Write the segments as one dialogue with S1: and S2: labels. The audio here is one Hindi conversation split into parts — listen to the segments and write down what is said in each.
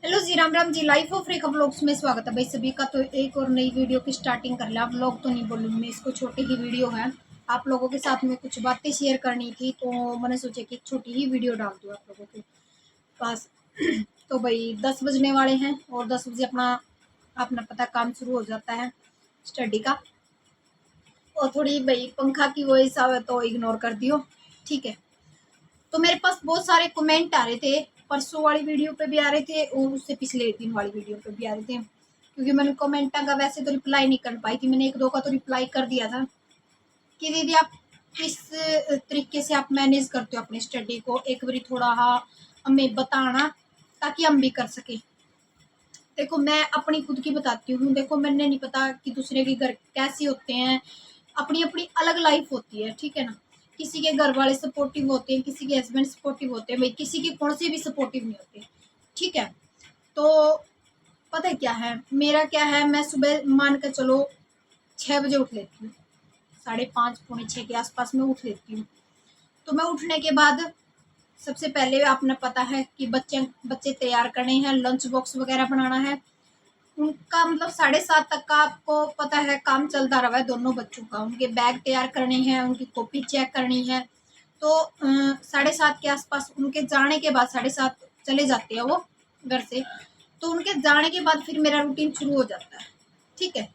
S1: Hello ji, Ram Ram ji. Life of Rekha vlogs में स्वागत है भाई सभी का। तो एक और नई वीडियो की स्टार्टिंग कर लिया। व्लॉग तो नहीं बोलूँगी मैं इसको, छोटी ही वीडियो है। आप लोगों के साथ में कुछ बातें शेयर करनी थी तो मैंने सोचा कि एक छोटी ही वीडियो डाल दूँ आप लोगों के पास। तो भाई 10 बजने वाले हैं और 10 बजे अपना अपना पता काम शुरू हो जाता है स्टडी का। और थोड़ी भाई पंखा की वॉइस आवे तो इग्नोर कर दियो, ठीक है। तो मेरे पास बहुत सारे कमेंट आ रहे थे, परसों वाली वीडियो पे भी आ रहे थे और उससे पिछले दिन वाली वीडियो पे भी आ रहे थे। क्योंकि मैंने कमेंटा का वैसे तो रिप्लाई नहीं कर पाई थी, मैंने एक दो का तो रिप्लाई कर दिया था कि दीदी आप किस तरीके से आप मैनेज करते हो अपनी स्टडी को, एक बारी थोड़ा हमें बताना ताकि हम भी कर सके। देखो मैं अपनी खुद की बताती हूँ। देखो मैंने नहीं पता कि दूसरे के घर कैसे होते हैं, अपनी अपनी अलग लाइफ होती है, ठीक है ना। किसी के घर वाले सपोर्टिव होते हैं, किसी के हस्बैंड सपोर्टिव होते हैं, भाई किसी के कौन से भी सपोर्टिव नहीं होते, ठीक है। तो पता है क्या है मेरा, क्या है, मैं सुबह मान कर चलो 6 बजे उठ लेती हूँ, 5:30 पौने 6 के आसपास में उठ लेती हूँ। तो मैं उठने के बाद सबसे पहले आपने पता है कि बच्चे बच्चे तैयार करने हैं, लंच बॉक्स वगैरह बनाना है उनका। मतलब 7:30 तक का आपको पता है काम चलता रहा है दोनों बच्चों का। उनके बैग तैयार करने हैं, उनकी कॉपी चेक करनी है। तो 7:30 के आसपास उनके जाने के बाद, 7:30 चले जाते हैं वो घर से, तो उनके जाने के बाद फिर मेरा रूटीन शुरू हो जाता है, ठीक है।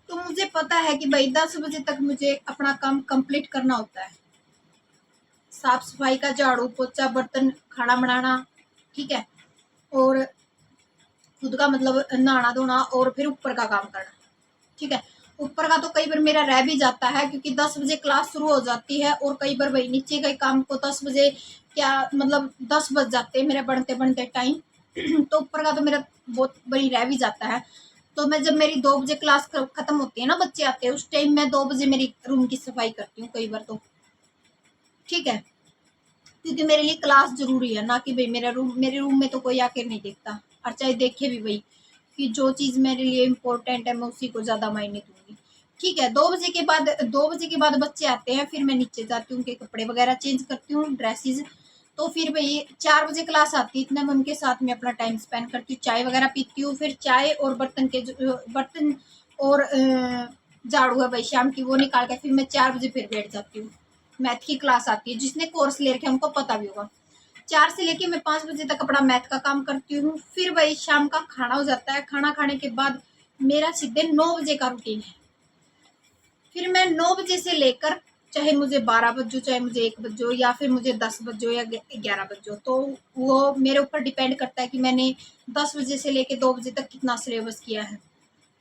S1: तो मुझे पता है कि भाई 10 बजे तक मुझे अपना काम कंप्लीट करना होता है। साफ सफाई का, झाड़ू पोछा, बर्तन, खाना बनाना, ठीक है। और खुद का मतलब नहाना धोना और फिर ऊपर का काम करना, ठीक है। ऊपर का तो कई बार मेरा रह भी जाता है क्योंकि 10 बजे क्लास शुरू हो जाती है और कई बार भाई नीचे के काम को 10 बजे क्या मतलब 10 बज जाते हैं मेरे बनते बनते टाइम। तो ऊपर का तो मेरा बहुत बड़ी रह भी जाता है। तो मैं जब मेरी 2 बजे क्लास खत्म होती है ना, बच्चे आते हैं उस टाइम, मैं 2 बजे मेरी रूम की सफाई करती हूँ कई बार तो, ठीक है। क्योंकि मेरे लिए क्लास जरूरी है ना कि भाई मेरे रूम में तो कोई आके नहीं देखता। और चाहे देखे भी भाई कि जो चीज़ मेरे लिए इम्पोर्टेंट है मैं उसी को ज़्यादा मायने दूंगी, ठीक है। 2 बजे के बाद बच्चे आते हैं, फिर मैं नीचे जाती हूँ, उनके कपड़े वगैरह चेंज करती हूँ, ड्रेसेस। तो फिर भाई 4 बजे क्लास आती है, इतना मैं उनके साथ में अपना टाइम स्पेंड करती हूँ, चाय वगैरह पीती हूँ। फिर चाय और बर्तन और झाड़ू है भाई शाम की, वो निकाल के फिर मैं 4 बजे फिर बैठ जाती हूँ। मैथ की क्लास आती है, जिसने कोर्स ले रखे उनको पता भी होगा। 4 से लेके मैं 5 बजे तक अपना मैथ का काम करती हूँ। फिर वही शाम का खाना हो जाता है, खाना खाने के बाद मेरा सीधे 9 बजे का रूटीन है। फिर मैं 9 बजे से लेकर चाहे मुझे 12 बजो, चाहे मुझे 1 बजो, या फिर मुझे 10 बजो या 11 बजो, तो वो मेरे ऊपर डिपेंड करता है कि मैंने 10 बजे से लेके 2 बजे तक कितना सिलेबस किया है,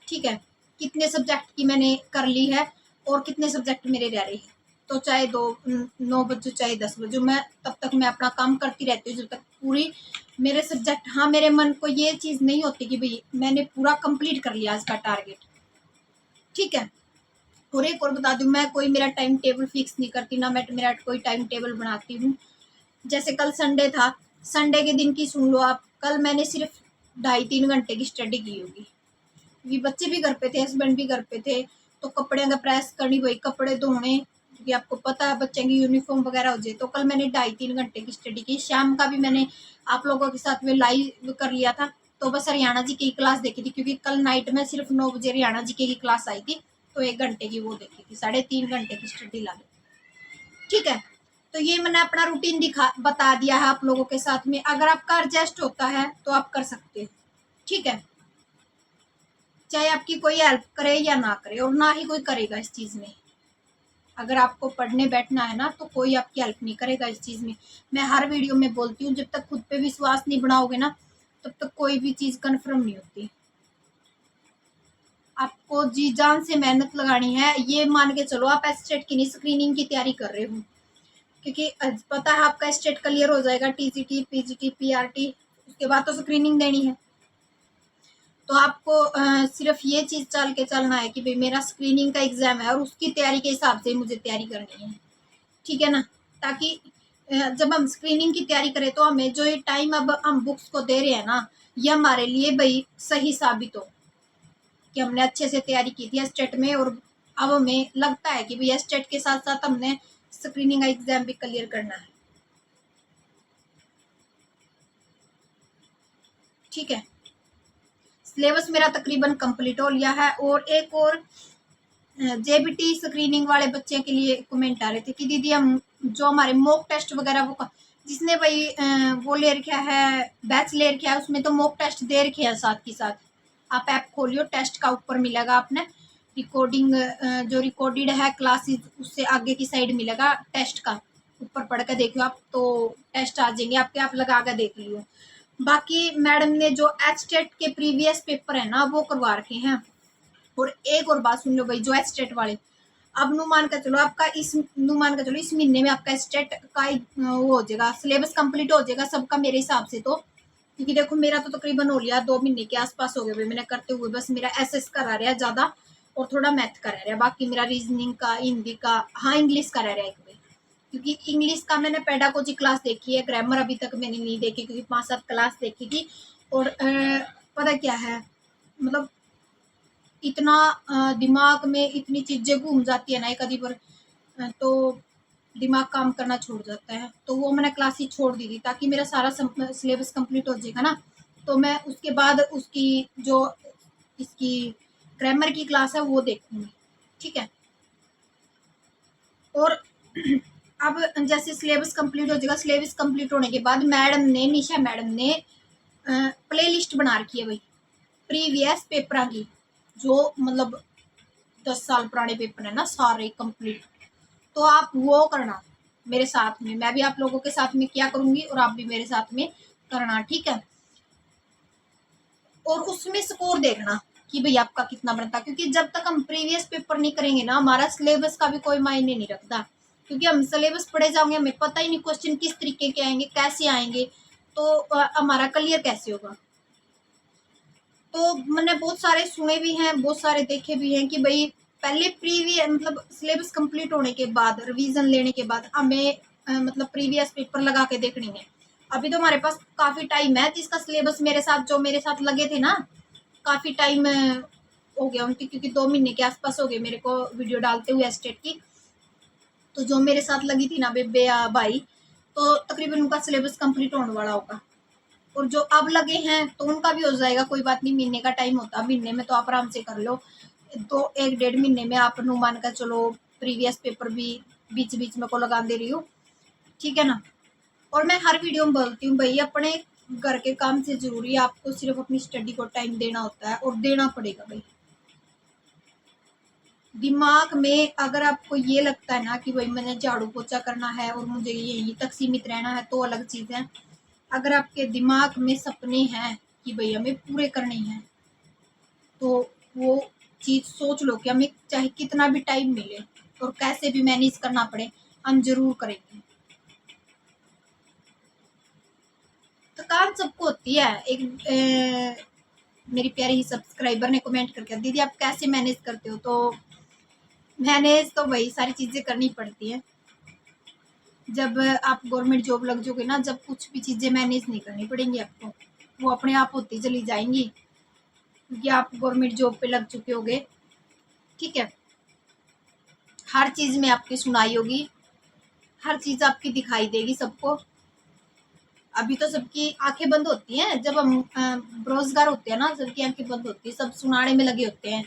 S1: ठीक है। कितने सब्जेक्ट की मैंने कर ली है और कितने सब्जेक्ट मेरे रह रहे हैं। तो चाहे 9 बजो चाहे 10 बजो, मैं तब तक मैं अपना काम करती रहती हूँ जब तक पूरी मेरे सब्जेक्ट, हाँ मेरे मन को ये चीज़ नहीं होती कि भाई मैंने पूरा कंप्लीट कर लिया आज का टारगेट, ठीक है। और एक और बता दूं, मैं कोई मेरा टाइम टेबल फिक्स नहीं करती ना, मैं मेरा कोई टाइम टेबल बनाती हूँ। जैसे कल संडे था, संडे के दिन की सुन लो आप, कल मैंने सिर्फ 2.5-3 घंटे की स्टडी की होगी। ये बच्चे भी घर पे थे, हस्बैंड भी घर पे थे, तो कपड़े का प्रेस करनी, वही कपड़े धोने, क्योंकि आपको पता है बच्चे की यूनिफॉर्म वगैरह हो जाए। तो कल मैंने 2.5-3 घंटे की स्टडी की। शाम का भी मैंने आप लोगों के साथ में लाइव कर लिया था। तो बस हरियाणा जी की क्लास देखी थी, क्योंकि कल नाइट में सिर्फ 9 बजे हरियाणा जी की क्लास आई थी, तो 1 घंटे की वो देखी थी, 3.5 घंटे की स्टडी ला ली, ठीक है। तो ये मैंने अपना रूटीन दिखा बता दिया है आप लोगों के साथ में। अगर आपका एडजस्ट होता है तो आप कर सकते हो, ठीक है। चाहे आपकी कोई हेल्प करे या ना करे, और ना ही कोई करेगा इस चीज़ में। अगर आपको पढ़ने बैठना है ना तो कोई आपकी हेल्प नहीं करेगा इस चीज़ में। मैं हर वीडियो में बोलती हूँ, जब तक खुद पे विश्वास नहीं बनाओगे ना तब तक कोई भी चीज़ कन्फर्म नहीं होती। आपको जी जान से मेहनत लगानी है। ये मान के चलो आप एस्टेट की नहीं, स्क्रीनिंग की तैयारी कर रहे हो, क्योंकि पता है आपका एस्टेट क्लियर हो जाएगा, टीजीटी पीजीटी पीआरटी, उसके बाद तो स्क्रीनिंग देनी है। तो आपको सिर्फ ये चीज़ चल के चलना है कि भाई मेरा स्क्रीनिंग का एग्ज़ाम है और उसकी तैयारी के हिसाब से मुझे तैयारी करनी है, ठीक है ना। ताकि जब हम स्क्रीनिंग की तैयारी करें तो हमें जो ये टाइम अब हम बुक्स को दे रहे हैं ना, ये हमारे लिए भाई सही साबित हो कि हमने अच्छे से तैयारी की थी एस्टेट में। और अब हमें लगता है कि भाई एस्टेट के साथ साथ हमने स्क्रीनिंग का एग्ज़ाम भी क्लियर करना है, ठीक है। सिलेबस मेरा तकरीबन कंप्लीट हो लिया है। और एक और जेबीटी स्क्रीनिंग वाले बच्चे के लिए कमेंट आ रहे थे कि दीदी हम जो हमारे मॉक टेस्ट वगैरह वो जिसने भाई वो ले रखा है, बैच ले रखा है, उसमें तो मॉक टेस्ट दे रखे हैं साथ के साथ। आप ऐप खोलियो, टेस्ट का ऊपर मिलेगा आपने रिकॉर्डिंग, जो रिकॉर्डेड है क्लासेस उससे आगे की साइड मिलेगा टेस्ट का, ऊपर पढ़ के देखियो आप तो टेस्ट आ जाएंगे आपके, आप लगा के देख लियो। बाकी मैडम ने जो एचटेट के प्रीवियस पेपर है ना वो करवा रखे हैं। और एक और बात सुन लो भाई, जो एचटेट वाले, अब नु मान का चलो आपका इस महीने में आपका एचटेट का वो हो जाएगा, सिलेबस कंप्लीट हो जाएगा सबका मेरे हिसाब से तो। क्योंकि देखो मेरा तो तकरीबन हो लिया 2 महीने के आसपास हो गए भाई मैंने करते हुए। बस मेरा एसएस करा रहा है ज्यादा और थोड़ा मैथ करा रहा है, बाकी मेरा रीजनिंग का, हिंदी का, हाँ इंग्लिश करा रहा है एक भाई। क्योंकि इंग्लिश का मैंने पेडागोजी क्लास देखी है, ग्रामर अभी तक मैंने नहीं देखी क्योंकि 5-7 क्लास देखी थी। और पता क्या है, मतलब इतना दिमाग में इतनी चीजें घूम जाती है ना एक आधी पर, तो दिमाग काम करना छोड़ जाता है। तो वो मैंने क्लास ही छोड़ दी थी ताकि मेरा सारा सिलेबस कंप्लीट हो जाएगा ना, तो मैं उसके बाद उसकी जो इसकी ग्रामर की क्लास है वो देखूंगी। ठीक है। और अब जैसे सिलेबस कंप्लीट हो जाएगा, सिलेबस कंप्लीट होने के बाद मैडम ने, निशा मैडम ने प्ले लिस्ट बना रखी है भाई प्रीवियस पेपर की, जो मतलब 10 साल पुराने पेपर है ना सारे कंप्लीट। तो आप वो करना मेरे साथ में, मैं भी आप लोगों के साथ में क्या करूंगी और आप भी मेरे साथ में करना। ठीक है। और उसमें स्कोर देखना कि भाई आपका कितना बनता, क्योंकि जब तक हम प्रीवियस पेपर नहीं करेंगे ना हमारा सिलेबस का भी कोई मायने नहीं रखता। क्योंकि हम सिलेबस पढ़े जाएंगे, हमें पता ही नहीं क्वेश्चन किस तरीके के आएंगे, कैसे आएंगे, तो हमारा क्लियर कैसे होगा। तो मैंने बहुत सारे सुने भी हैं, बहुत सारे देखे भी हैं कि भाई पहले प्रीवियस मतलब सिलेबस कंप्लीट होने के बाद, रिवीजन लेने के बाद हमें मतलब प्रीवियस पेपर लगा के देखनी है। अभी तो हमारे पास काफी टाइम है, जिसका सिलेबस मेरे साथ, जो मेरे साथ लगे थे ना, काफी टाइम हो गया उनकी, क्योंकि 2 महीने के आसपास हो गए मेरे को वीडियो डालते हुए स्टेट की। तो जो मेरे साथ लगी थी ना बेबे या भाई, तो तकरीबन उनका सिलेबस कंप्लीट होने वाला होगा। और जो अब लगे हैं तो उनका भी हो जाएगा, कोई बात नहीं, महीने का टाइम होता है, महीने में तो आप आराम से कर लो। तो 1-1.5 महीने में आप मान कर चलो प्रीवियस पेपर भी बीच बीच में को लगा दे रही हूँ। ठीक है ना। और मैं हर वीडियो में बोलती हूँ भाई अपने घर के काम से जरूरी है, आपको सिर्फ अपनी स्टडी को टाइम देना होता है और देना पड़ेगा भाई। दिमाग में अगर आपको ये लगता है ना कि भाई मैंने झाड़ू पोछा करना है और मुझे यहीं तक सीमित रहना है तो अलग चीज है। अगर आपके दिमाग में सपने हैं कि भाई हमें पूरे करने हैं, तो वो चीज सोच लो कि हमें चाहे कितना भी टाइम मिले और कैसे भी मैनेज करना पड़े, हम जरूर करेंगे। थकान सबको होती है। एक मेरी प्यारी ही सब्सक्राइबर ने कमेंट करके, दीदी आप कैसे मैनेज करते हो? तो मैनेज तो भाई सारी चीजें करनी पड़ती है। जब आप गवर्नमेंट जॉब लग जाओगे ना, जब कुछ भी चीजें मैनेज नहीं करनी पड़ेंगी आपको, वो अपने आप होती चली जाएंगी, क्योंकि आप गवर्नमेंट जॉब पे लग चुके होगे। ठीक है। हर चीज में आपकी सुनाई होगी, हर चीज आपकी दिखाई देगी सबको। अभी तो सबकी आंखें बंद होती हैं, जब हम बेरोजगार होते हैं ना, सबकी आंखें बंद होती है, सब सुनाने में लगे होते हैं।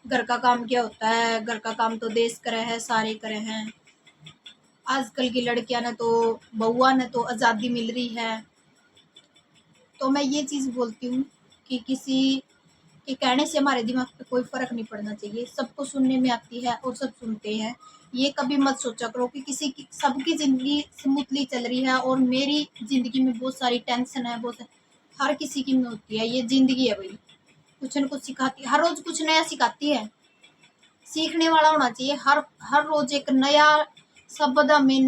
S1: घर का काम क्या होता है, घर का काम तो देश करे है, सारे करे हैं। आजकल की लड़कियां ने तो, बहुआ ने तो आज़ादी मिल रही है। तो मैं ये चीज़ बोलती हूँ कि किसी के कहने से हमारे दिमाग पे कोई फर्क नहीं पड़ना चाहिए। सबको सुनने में आती है और सब सुनते हैं। ये कभी मत सोचा करो कि किसी की, सबकी ज़िंदगी स्मूथली चल रही है और मेरी ज़िंदगी में बहुत सारी टेंशन है, हर किसी की में होती है। ये ज़िंदगी है भाई, कुछ न कुछ सिखाती है, हर रोज़ कुछ नया सिखाती है। सीखने वाला होना चाहिए, हर हर रोज़ एक नया शब्द हमें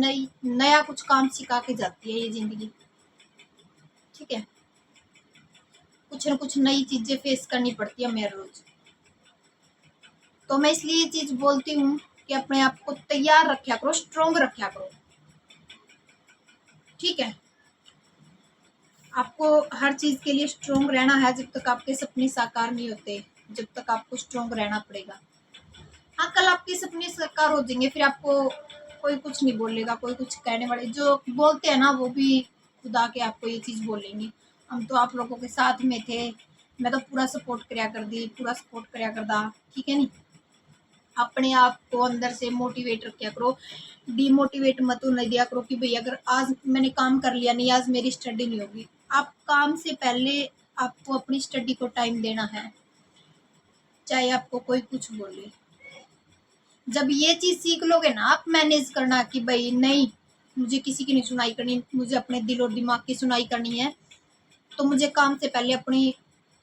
S1: नया कुछ काम सिखा के जाती है ये ज़िंदगी। ठीक है। कुछ न कुछ नई चीजें फेस करनी पड़ती है हमें रोज। तो मैं इसलिए ये चीज बोलती हूँ कि अपने आप को तैयार रखा करो, स्ट्रोंग रखा करो। ठीक है। आपको हर चीज के लिए स्ट्रोंग रहना है, जब तक आपके सपने साकार नहीं होते, जब तक आपको स्ट्रोंग रहना पड़ेगा। हाँ, कल आपके सपने साकार हो जाएंगे, फिर आपको कोई कुछ नहीं बोलेगा, कोई कुछ कहने वाले जो बोलते हैं ना वो भी खुदा के आपको ये चीज बोलेंगे। हम तो आप लोगों के साथ में थे, मैं तो पूरा सपोर्ट करया कर दी, पूरा सपोर्ट करया करदा, ठीक है नी। अपने आप को अंदर से मोटिवेट रखा करो, डीमोटिवेट मत होने दिया करो कि भाई अगर आज मैंने काम कर लिया नहीं, आज मेरी स्टडी नहीं होगी। आप काम से पहले आपको अपनी स्टडी को टाइम देना है, चाहे आपको कोई कुछ बोले। जब ये चीज सीख लोगे ना आप मैनेज करना कि भाई नहीं, मुझे किसी की नहीं सुनाई करनी, मुझे अपने दिल और दिमाग की सुनाई करनी है, तो मुझे काम से पहले अपनी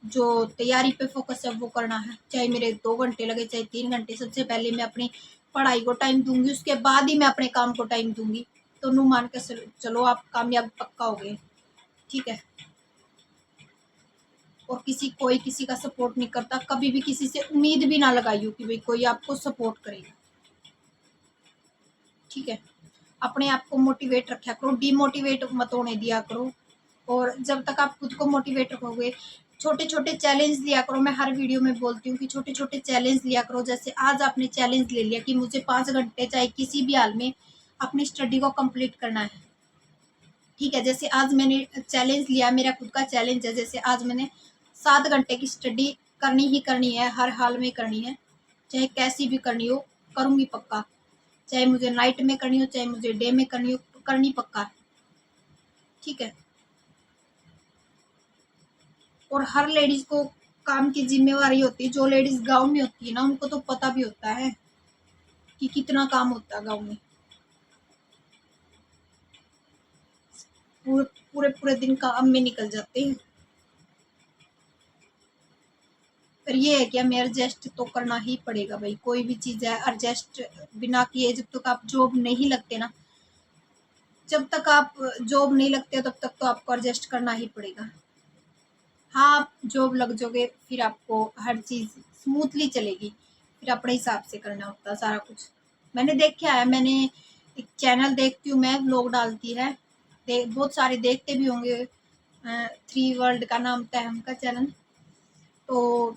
S1: जो तैयारी पे फोकस है वो करना है। चाहे मेरे 2 घंटे लगे, चाहे 3 घंटे, सबसे पहले मैं अपनी पढ़ाई को टाइम दूंगी, उसके बाद ही मैं अपने काम को टाइम दूंगी। तो नू मान के चलो आप कामयाब पक्का हो गए, ठीक है। और कोई किसी का सपोर्ट नहीं करता, कभी भी किसी से उम्मीद भी ना लगाइयो कि भाई कोई आपको सपोर्ट करेगा, ठीक है। अपने आप को मोटिवेट रखा करो, डीमोटिवेट मत होने दिया करो। और जब तक आप खुद को मोटिवेट रखोगे, छोटे छोटे चैलेंज लिया करो। मैं हर वीडियो में बोलती हूँ कि छोटे छोटे चैलेंज लिया करो। जैसे आज आपने चैलेंज ले लिया कि मुझे 5 घंटे चाहे किसी भी हाल में अपनी स्टडी को कंप्लीट करना है, ठीक है। जैसे आज मैंने चैलेंज लिया, मेरा खुद का चैलेंज है, जैसे आज मैंने 7 घंटे की स्टडी करनी ही करनी है, हर हाल में करनी है, चाहे कैसी भी करनी हो, करूँगी पक्का। चाहे मुझे नाइट में करनी हो, चाहे मुझे डे में करनी हो, करनी पक्का है, ठीक है। और हर लेडीज को काम की जिम्मेवारी होती है। जो लेडीज गांव में होती है ना, उनको तो पता भी होता है कि कितना काम होता है गांव में। पूरे पूरे पूरे दिन काम में निकल जाते हैं। पर ये है कि हमें एडजस्ट तो करना ही पड़ेगा भाई, कोई भी चीज है एडजस्ट बिना किए। जब तक आप जॉब नहीं लगते ना, जब तक आप जॉब नहीं लगते तब तक तो आपको एडजस्ट करना ही पड़ेगा। हाँ, आप जॉब लग जाओगे फिर आपको हर चीज स्मूथली चलेगी, फिर अपने हिसाब से करना होता है सारा कुछ। मैंने देखा है, मैंने एक चैनल देखती हूँ मैं, व्लॉग डालती है, बहुत सारे देखते भी होंगे, 3 वर्ल्ड का नाम था है उनका चैनल। तो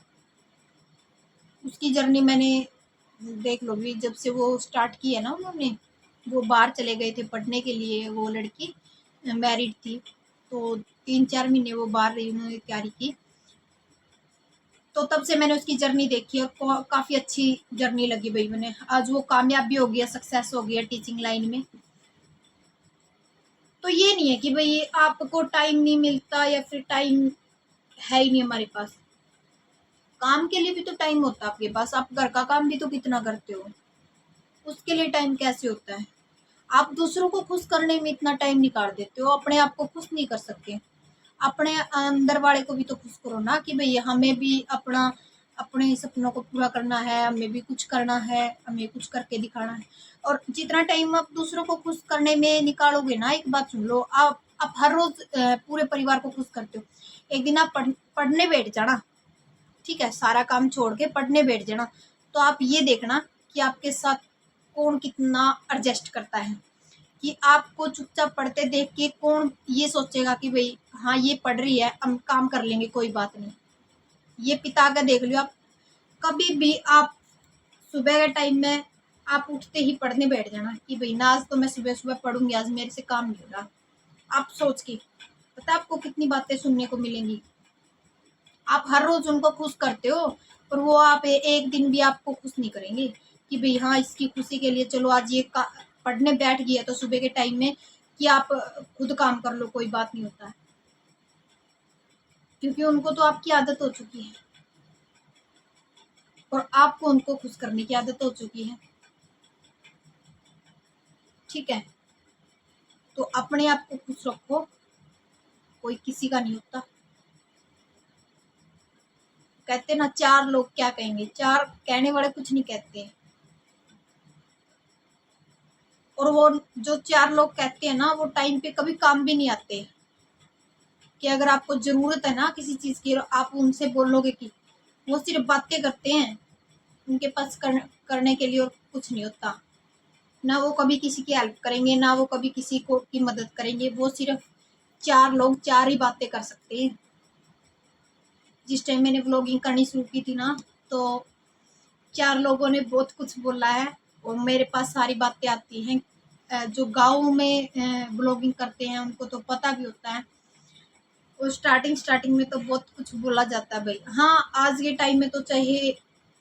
S1: उसकी जर्नी मैंने देख लो भी, जब से वो स्टार्ट की है ना उन्होंने, वो बाहर चले गए थे पढ़ने के लिए, वो लड़की मैरिड थी, तो 3-4 महीने वो बाहर रही, उन्होंने तैयारी की। तो तब से मैंने उसकी जर्नी देखी और काफ़ी अच्छी जर्नी लगी भाई मैंने। आज वो कामयाब भी हो गया, सक्सेस हो गया टीचिंग लाइन में। तो ये नहीं है कि भाई आपको टाइम नहीं मिलता या फिर टाइम है ही नहीं हमारे पास। काम के लिए भी तो टाइम होता है आपके पास, आप घर का काम भी तो कितना करते हो, उसके लिए टाइम कैसे होता है। आप दूसरों को खुश करने में इतना टाइम निकाल देते हो, अपने आप को खुश नहीं कर सकते। अपने अंदर वाले को भी तो खुश करो ना कि भई हमें भी अपने सपनों को पूरा करना है, हमें भी कुछ करना है, हमें कुछ करके दिखाना है। और जितना टाइम आप दूसरों को खुश करने में निकालोगे ना, एक बात सुन लो, आप हर रोज़ पूरे परिवार को खुश करते हो। एक दिन आप पढ़ने बैठ जाना, ठीक है, सारा काम छोड़ के पढ़ने बैठ जाना, तो आप ये देखना कि आपके साथ कौन कितना एडजस्ट करता है। कि आपको चुपचाप पढ़ते देख के कौन ये सोचेगा कि भाई हाँ ये पढ़ रही है, हम काम कर लेंगे, कोई बात नहीं। ये पिता का देख लियो आप, कभी भी आप सुबह के टाइम में आप उठते ही पढ़ने बैठ जाना कि भाई ना आज तो मैं सुबह सुबह पढ़ूंगी, आज मेरे से काम नहीं हो रहा। आप सोच के पता आपको कितनी बातें सुनने को मिलेंगी। आप हर रोज उनको खुश करते हो, और वो आप एक दिन भी आपको खुश नहीं करेंगे कि भाई हाँ इसकी खुशी के लिए चलो आज ये पढ़ने बैठ गया तो सुबह के टाइम में कि आप खुद काम कर लो, कोई बात नहीं होता है। क्योंकि उनको तो आपकी आदत हो चुकी है और आपको उनको खुश करने की आदत हो चुकी है, ठीक है। तो अपने आप को खुश रखो, कोई किसी का नहीं होता। कहते ना 4 लोग क्या कहेंगे, 4 कहने वाले कुछ नहीं कहते। और वो जो 4 लोग कहते हैं ना, वो टाइम पे कभी काम भी नहीं आते। कि अगर आपको जरूरत है ना किसी चीज की, आप उनसे बोलोगे कि वो सिर्फ बातें करते हैं, उनके पास करने के लिए और कुछ नहीं होता। ना वो कभी किसी की हेल्प करेंगे, ना वो कभी किसी को की मदद करेंगे। वो सिर्फ 4 लोग 4 ही बातें कर सकते हैं। जिस टाइम मैंने व्लॉगिंग करनी शुरू की थी ना, तो 4 लोगों ने बहुत कुछ बोला है और मेरे पास सारी बातें आती हैं। जो गाँव में ब्लॉगिंग करते हैं उनको तो पता भी होता है। और स्टार्टिंग में तो बहुत कुछ बोला जाता है भाई। हाँ, आज के टाइम में तो चाहे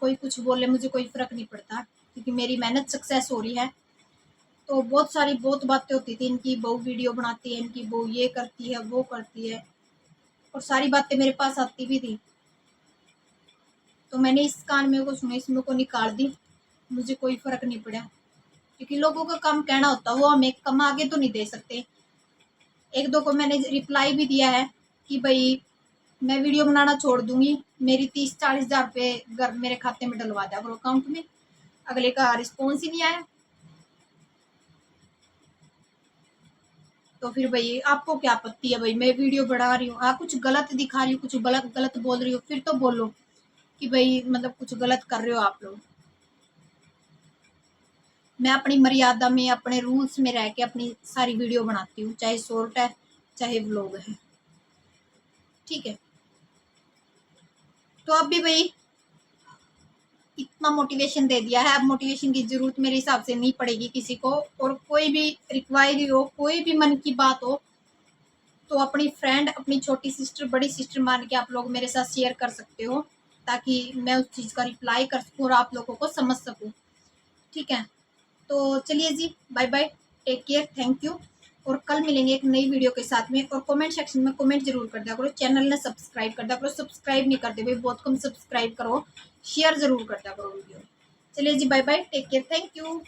S1: कोई कुछ बोले, मुझे कोई फ़र्क नहीं पड़ता, क्योंकि मेरी मेहनत सक्सेस हो रही है। तो बहुत बातें होती थी, इनकी बहू वीडियो बनाती है, इनकी बहू ये करती है, वो करती है, और सारी बातें मेरे पास आती भी थी। तो मैंने इस कान में को सुना, इसमें को निकाल दी, मुझे कोई फ़र्क नहीं पड़ा, क्योंकि लोगों का काम कहना होता है, वो हमें कम आगे तो नहीं दे सकते। एक दो को मैंने रिप्लाई भी दिया है कि भाई मैं वीडियो बनाना छोड़ दूंगी, मेरी 30-40 हज़ार रुपये घर मेरे खाते में डलवा दिया करो अकाउंट में। अगले का रिस्पॉन्स ही नहीं आया। तो फिर भाई आपको क्या आपत्ति है भाई, मैं वीडियो बढ़ा रही हूँ, कुछ गलत दिखा रही हूँ, कुछ गलत गलत बोल रही हूँ, फिर तो बोलो कि भाई मतलब कुछ गलत कर रहे हो आप लोग। मैं अपनी मर्यादा में, अपने रूल्स में रह के अपनी सारी वीडियो बनाती हूँ, चाहे शॉर्ट है चाहे व्लॉग है, ठीक है। तो अब भी भाई इतना मोटिवेशन दे दिया है, अब मोटिवेशन की जरूरत मेरे हिसाब से नहीं पड़ेगी किसी को। और कोई भी रिक्वायरी हो, कोई भी मन की बात हो, तो अपनी फ्रेंड, अपनी छोटी सिस्टर, बड़ी सिस्टर मान के आप लोग मेरे साथ शेयर कर सकते हो, ताकि मैं उस चीज़ का रिप्लाई कर सकूँ और आप लोगों को समझ सकूँ, ठीक है। तो चलिए जी, bye bye, take care, thank you. और कल मिलेंगे एक नई वीडियो के साथ में। और कमेंट सेक्शन में कमेंट जरूर कर दिया करो, चैनल ने सब्सक्राइब कर दिया करो, सब्सक्राइब नहीं करते भाई, बहुत कम सब्सक्राइब करो, शेयर जरूर कर दिया करो वीडियो। चलिए जी, bye bye, take care, thank you.